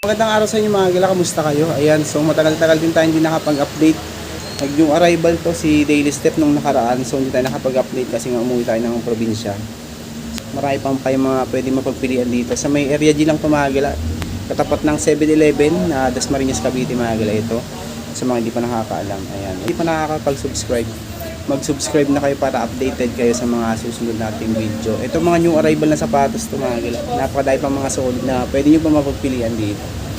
Magandang araw sa inyo mga gala, kamusta kayo? Ayan, so matagal-tagal din tayo hindi nakapag-update. Yung arrival to si Daily Step nung nakaraan, so hindi tayo nakapag-update kasi nga umuwi tayo ng probinsya. Marami pang pa yung mga pwede mapagpilian dito. Sa may area G lang ito mga gala, katapat ng 7-Eleven na Dasmariñas, Cavite mga gala ito. Sa mga hindi pa nakakaalam, ayan, hindi pa nakakapag-subscribe, mag-subscribe na kayo para updated kayo sa mga susunod nating video. Ito mga new arrival na sapatos to mga gala, napakadami pang mga solid na pwede nyo pa mapagpilian dito.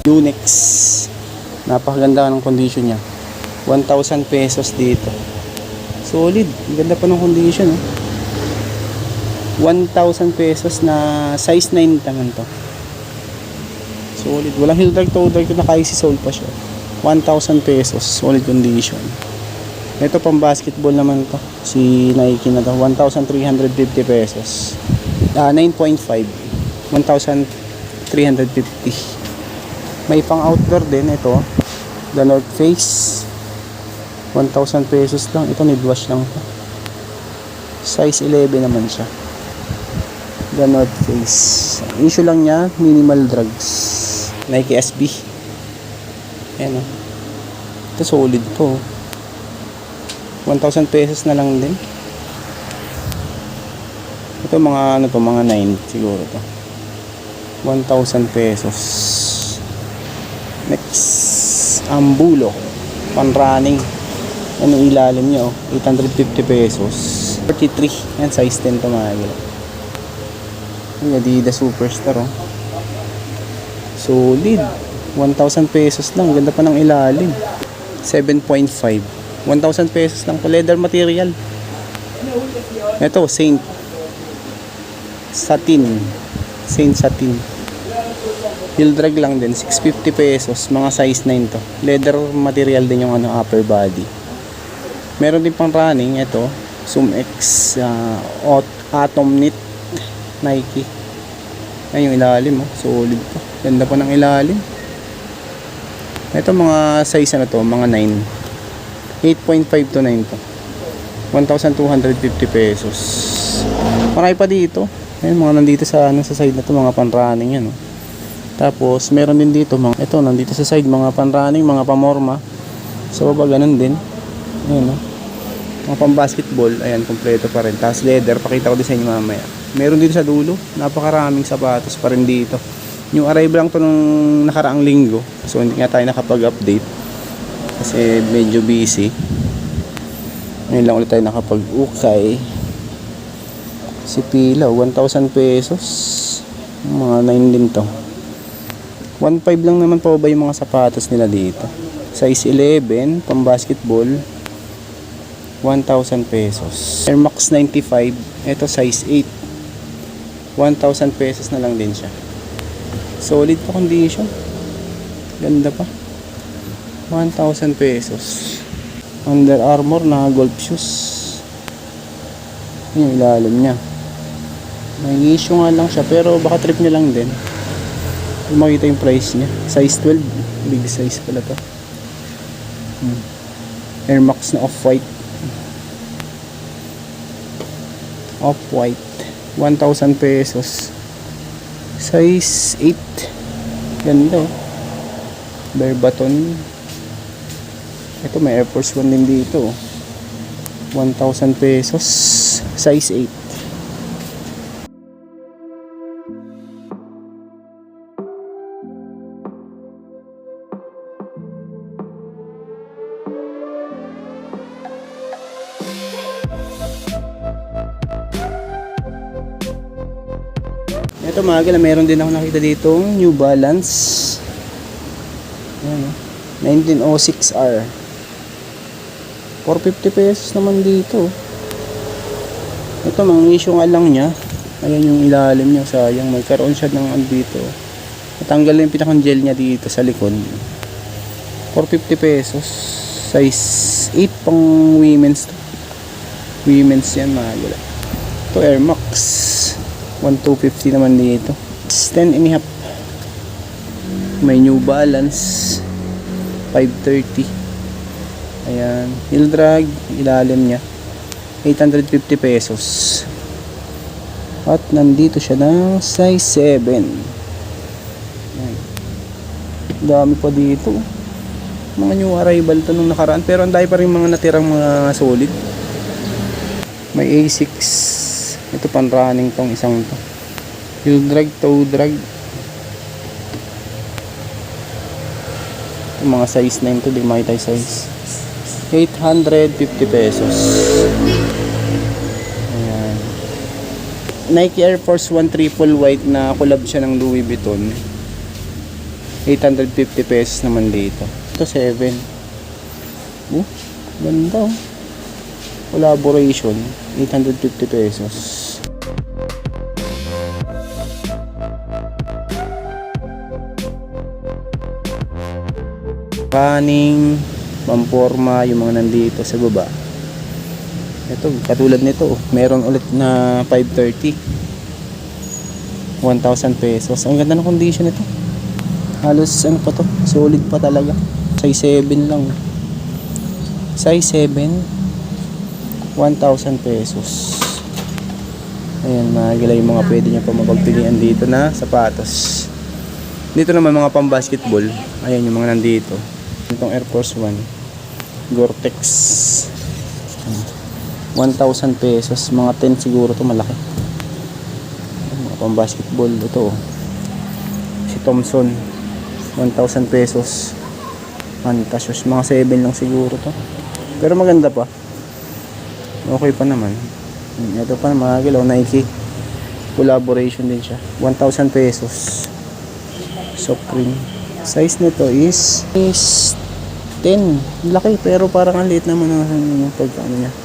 Unex, napakaganda ng condition niya. 1,000 pesos dito, solid, ganda pa ng condition 1,000 pesos na size 9 naman to, solid, walang heel drag, toe drag, naka-easy sole pa siya. 1,000 pesos, solid condition. Ito pang basketball naman to, si Nike na to, 1,350 pesos, 9.5, 1,350. May pang outdoor din ito, The North Face, 1,000 pesos lang. Ito need wash lang to, size 11 naman siya. The North Face, issue lang niya minimal drugs. Nike SB, ayan ito solid to, 1,000 pesos na lang din. Ito mga ano to, mga 9 siguro to, 1,000 pesos. Next, Ambulo, pan running, ano ilalim niya 850 pesos, 43, yan size 10 to mga gila. Yung Adidas Superstar solid, 1,000 pesos lang, ganda pa ng ilalim, 7.5, 1,000 pesos lang to, leather material. Ito Saint Satin, heel drag lang din, 650 pesos, mga size 9 to, leather material din yung upper body. Meron din pang running, ito Zoom X, Atom Knit, Nike. Ayun yung ilalim solid to, ganda pa ng ilalim. Ito mga size to, mga 9, 8.5 to 9 to, 1,250 pesos. Marami pa dito, ayun mga nandito sa sa side na to, mga pan running yan Tapos meron din dito mga, ito nandito sa side, mga pan running, mga pamorma. Sa baba ganun din, ayun mga pang basketball, ayan kompleto pa rin. Tapos leather, pakita ko din sa inyo mamaya. Meron dito sa dulo, napakaraming sapatos pa rin dito. Yung arrival lang to nung nakaraang linggo, so hindi nga tayo nakapag-update kasi medyo busy. Ngayon lang ulit tayo nakapag-ukay. Si Pila, 1,000 pesos, mga 9 din to. 1.5 lang naman po ba yung mga sapatos nila dito. Size 11, pang basketball, 1,000 pesos. Air Max 95, ito size 8, 1,000 pesos na lang din siya. Solid pa condition, ganda pa, 1,000 pesos. Under Armour na golf shoes, yung ilalim niya. May issue nga lang siya, pero baka trip niya lang din. Makita yung price niya, size 12, big size pala to. Air Max na off-white, 1,000 pesos, size 8, ganda bare button. Ito may Air Force 1 din dito, 1,000 pesos, size 8. Ito mga gala, meron din ako nakita dito New Balance. Ayan, 1906R. 450 pesos naman dito. Ito, mga issue nga lang niya. Ayan yung ilalim niya, sayang. Magkaroon siya ng dito. Natanggal na yung pinakang gel niya dito sa likod. 450 pesos. Size 8 pang women's to. Women's yan, mahal. Ito Air Max 1250 naman dito. 10 and a half. May New Balance 530. Ayan, heel drag, ilalim niya 850 pesos. At nandito siya ng size 7. Ayan. Dami pa dito. Mga new arrival to nung nakaraan, pero ang dami pa rin mga natirang mga solid. May A6. Ito pan running tong isang to. Heel drag, toe drag. Ito mga size 9 to, di makita yung size. 850 pesos. Ayan. Nike Air Force 1 triple white na collab siya ng Louis Vuitton. 850 pesos naman dito. Ito 7. Ganda oh. Collaboration 850 pesos. Running, pamporma, yung mga nandito sa baba. Ito, katulad nito, meron ulit na 530. 1,000 pesos. Ang ganda ng condition nito. Halos ano pa to, solid pa talaga. Size 7 lang. Size 7, 1,000 pesos. Ayan, magala yung mga pwede nyo pa mapagpilian dito na sapatos. Dito naman mga pang basketball. Ayan yung mga nandito. Itong Air Force 1 Gore-Tex 1,000 pesos. Mga 10 siguro to, malaki. Mga pang basketball. Ito si Thompson 1,000 pesos. Fantasios, mga 7 lang siguro to, pero maganda pa, okay pa naman. Ito pa mga gilaw, Nike collaboration din siya, 1,000 pesos. Soft cream, size nito is 10. Laki, pero parang ang liit naman yung pagkano niya,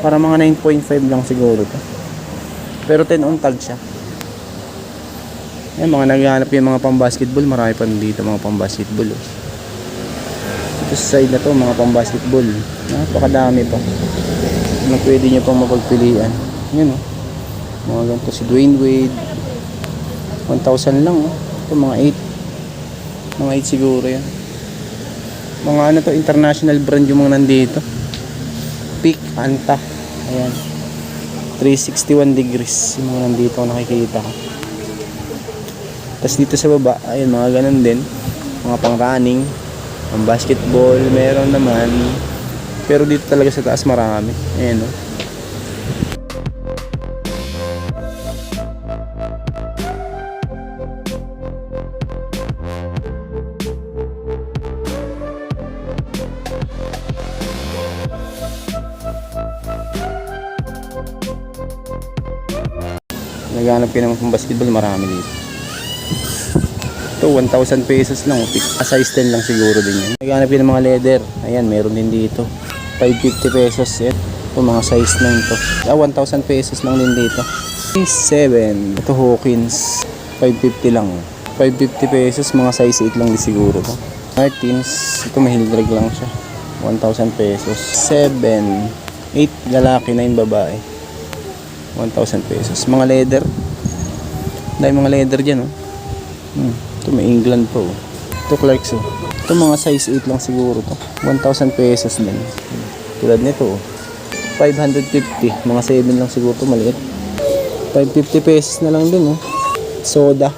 para mga 9.5 lang siguro to, pero 10 on tag siya. Yan, mga naghahanap yung mga pang basketball, marami pa dito mga pang basketball oh. Ito sa side na to, mga pang basketball, napakadami pa na pwede nyo pang mapagpilian. Yan oh, mga ganito si Dwayne Wade 1,000 lang oh. Ito mga 8 siguro yan. Mga ano to, international brand yung mga nandito. Peak Anta, ayan, 361 degrees yung mga nandito nakikita ko. Tapos dito sa baba, ayun, mga ganun din, mga pang running, pang basketball, meron naman, pero dito talaga sa taas marami. Ayan o. Naghanap kayo naman pang basketball, marami dito. Ito 1,000 pesos lang, size 10 lang siguro din yan. Naghanap yun ng mga leather, ayan, meron din dito 550 pesos set. Ito mga size 9 to, 1,000 pesos lang din dito. Size 7, ito Hawkins 550 lang, 550 pesos, mga size 8 lang din siguro to. Martins, ito may heel drag lang siya, 1,000 pesos. 7, 8 lalaki, 9 babae, 1,000 pesos. Mga leather, dahil mga leather dyan oh. Ito may England po. Ito Clark's oh. Ito mga size 8 lang siguro to, 1,000 pesos din. Tulad nito oh, 550, mga 7 lang siguro to, maliit. 550 pesos na lang din oh. Soda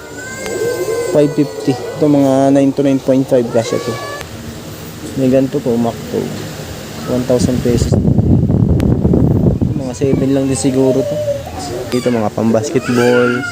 550. Ito mga 9 to 9.5 kasya to. May ganito po, Mac to 1,000 pesos. Mga 7 lang din siguro to. Dito mga pang basketball.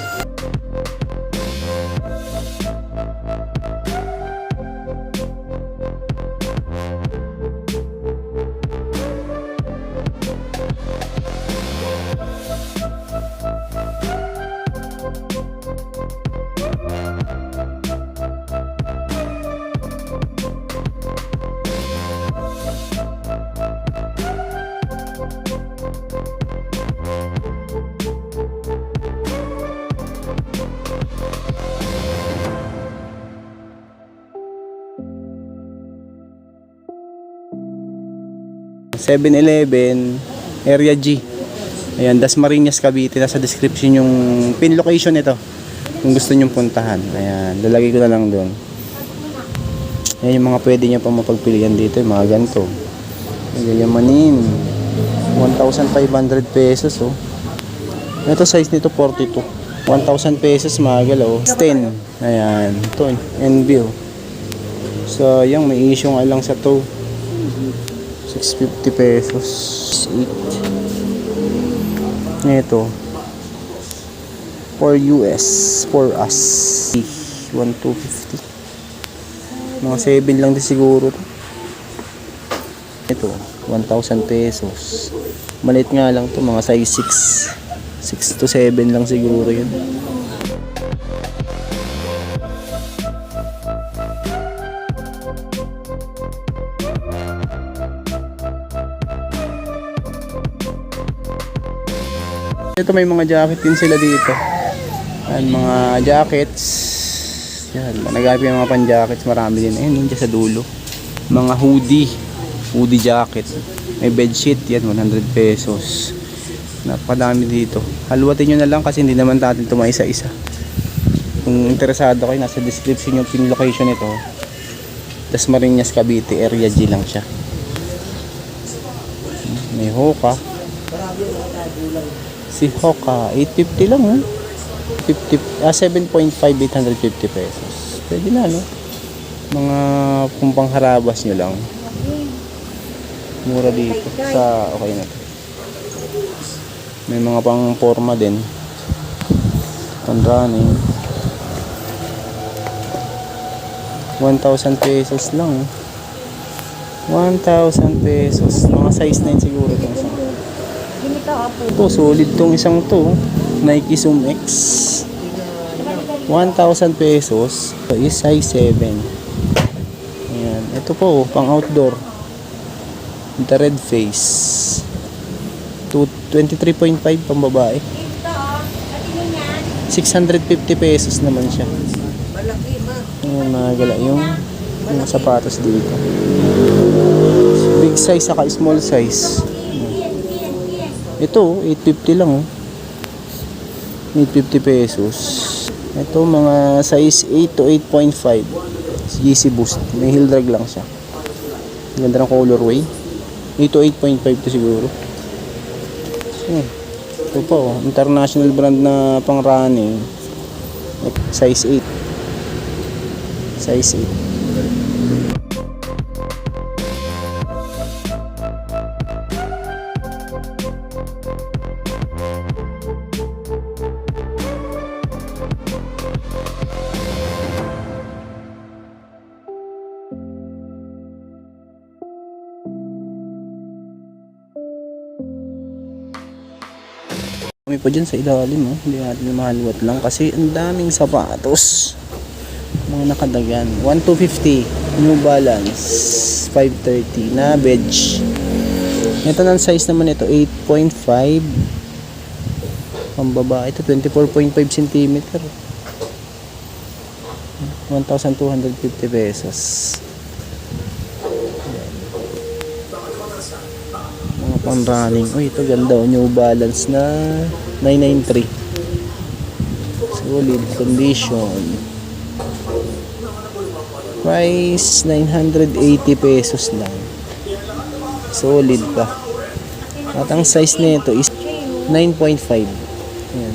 7-Eleven, Area G. Ayan, Dasmariñas, Cavite. Nasa description yung pin location nito. Kung gusto nyong puntahan. Ayan, lalagay ko na lang doon. Ayan yung mga pwede nyo pa mapagpilian dito. Yung mga ganito. Yayamanin. 1,500 pesos, oh. Ito size nito 42. 1,000 pesos magal, oh. 10. Ayan. Ito, NB, oh. So, yung may issue nga lang sa to. 650 pesos. 8. Ito. For US. For us. 1,250. Mga 7 lang din siguro. Ito. 1,000 pesos. Maliit nga lang to, mga size 6 to 7 lang siguro yun. Ito may mga jacket din sila dito. Yan, mga jackets. Yan, naghanap yung mga pan-jackets, marami din. Ayun, yun dyan sa dulo. Mga hoodie jacket. May bedsheet, yan 100 pesos. Napakadami dito. Haluatin nyo na lang kasi hindi naman natin ito maisa-isa. Kung interesado kayo, nasa description yung pin location nito. Dasmariñas, Cavite, Area G lang siya. May Hoka. Si Hoka, 850 lang, oh. 7.5, 850 pesos. Pwede na, no? Mga pumpang harabas nyo lang. Mura dito. Okay na to. May mga pang forma din. Pan-running. 1,000 pesos lang. 1,000 pesos. Mga size 9 siguro itong isang. Ito, solid tong isang to. Nike Zoom X. 1,000 pesos. Ito is size 7. Ayan. Ito po, pang outdoor. The red face. 23.5 pang babae. 650 pesos naman siya. Ayan, nagala yung sapatos dito. Big size saka small size. Ito, 850 lang, oh. 850 pesos. Ito, mga size 8 to 8.5. GC Boost. May heel drag lang siya. Ganda ng colorway. 8 to 8.5 to siguro. Ito po, international brand na pang running. Size 8. Size 8. Kami pa dyan sa ilalim, oh. Hindi natin mahaluat lang kasi ang daming sapatos. Mga nakadagan. 1,250. New Balance 530 na beige. Ito ng size naman ito 8.5. Pambaba ito 24.5 cm. 1,250 pesos. Mga pang running. Uy, ito ganda, oh. New Balance na 993. Solid condition. Price 980 pesos lang. Solid pa. At ang size nito is 9.5. Ayan.